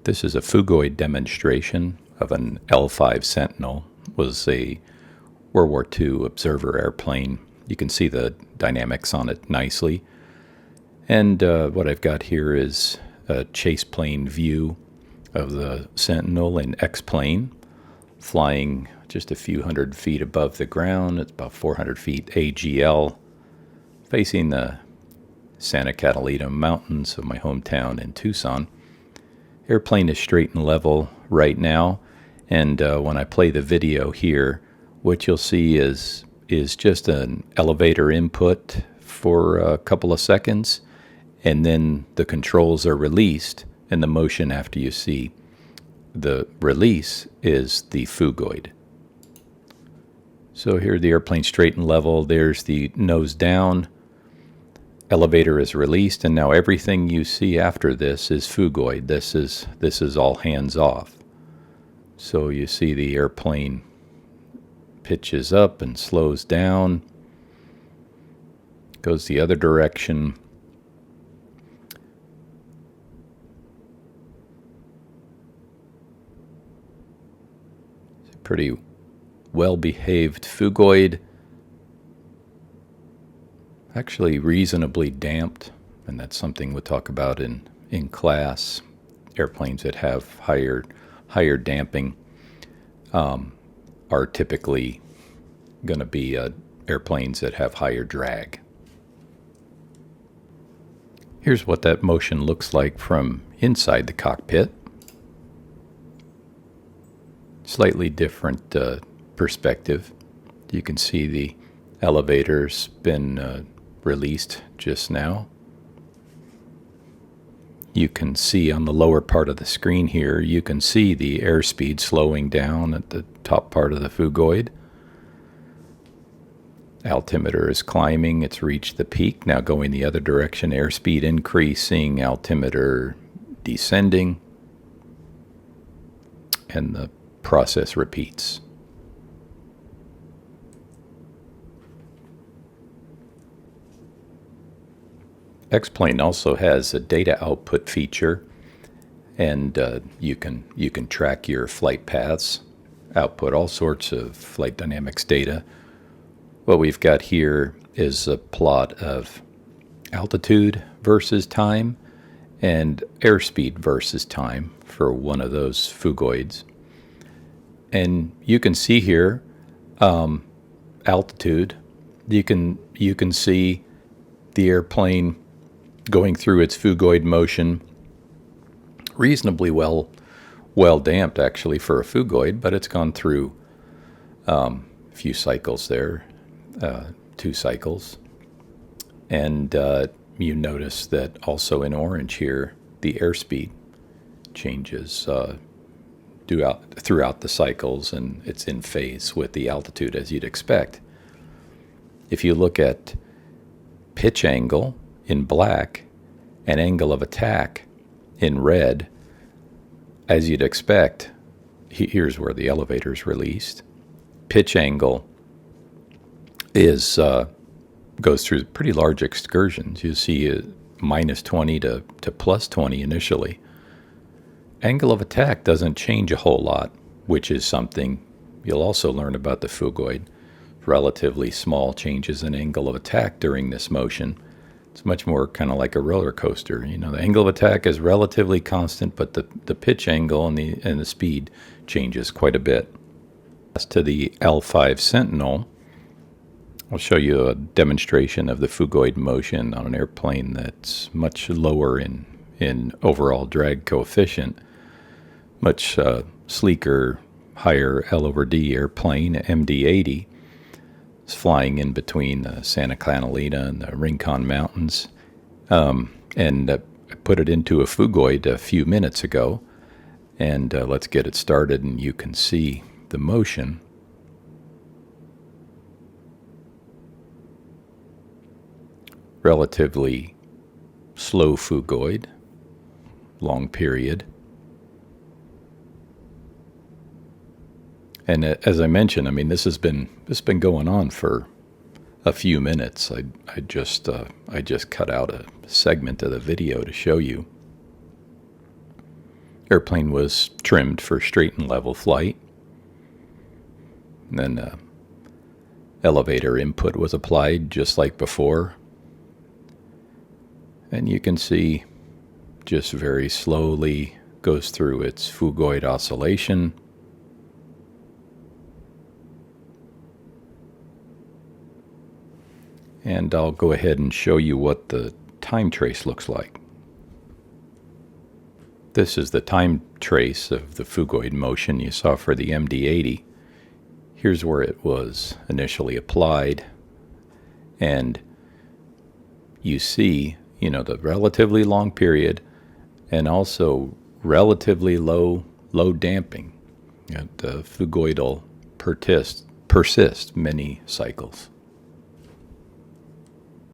This is a Phugoid demonstration of an L5 Sentinel. It was a World War II observer airplane. You can see the dynamics on it nicely. And what I've got here is a chase plane view of the Sentinel in X-plane, flying just a few hundred feet above the ground. It's about 400 feet AGL, facing the Santa Catalina Mountains of my hometown in Tucson. Airplane is straight and level right now, and when I play the video here, what you'll see is just an elevator input for a couple of seconds, and then the controls are released, and the motion after you see the release is the Phugoid. So here the airplane straight and level, there's the nose down, elevator is released, and now everything you see after this is Phugoid. This is all hands off. So you see the airplane pitches up and slows down, goes the other direction. It's a pretty well-behaved Phugoid. Actually reasonably damped, and that's something we'll talk about in class. Airplanes that have higher damping are typically going to be airplanes that have higher drag. Here's what that motion looks like from inside the cockpit. Slightly different perspective. You can see the elevator's been released just now. You can see on the lower part of the screen here, you can see the airspeed slowing down at the top part of the Phugoid. Altimeter is climbing, it's reached the peak, now going the other direction, airspeed increasing, altimeter descending, and the process repeats. X-plane also has a data output feature, and you can track your flight paths, output all sorts of flight dynamics data. What we've got here is a plot of altitude versus time and airspeed versus time for one of those Phugoids. And you can see here altitude. You can see the airplane going through its Phugoid motion, reasonably well damped actually for a Phugoid, but it's gone through a few cycles there, 2 cycles. And you notice that also in orange here, the airspeed changes throughout the cycles, and it's in phase with the altitude as you'd expect. If you look at pitch angle in black and angle of attack in red, as you'd expect, here's where the elevator is released. Pitch angle is goes through pretty large excursions. You see minus 20 to plus 20 initially. Angle of attack doesn't change a whole lot, which is something you'll also learn about the Phugoid. Relatively small changes in angle of attack during this motion. It's much more kind of like a roller coaster. You know, the angle of attack is relatively constant, but the pitch angle and the speed changes quite a bit. As to the L5 Sentinel, I'll show you a demonstration of the Phugoid motion on an airplane that's much lower in overall drag coefficient, much sleeker, higher L/D airplane, MD-80. It's flying in between the Santa Catalina and the Rincon Mountains, and I put it into a Phugoid a few minutes ago, and let's get it started, and you can see the motion. Relatively slow Phugoid, long period. And as I mentioned, I mean, this has been going on for a few minutes. I just cut out a segment of the video to show you. airplane was trimmed for straight and level flight. And then elevator input was applied just like before. And you can see just very slowly goes through its Phugoid oscillation. And I'll go ahead and show you what the time trace looks like. This is the time trace of the Phugoid motion you saw for the MD-80. Here's where it was initially applied, and you see, the relatively long period and also relatively low damping. The Phugoid will persist many cycles.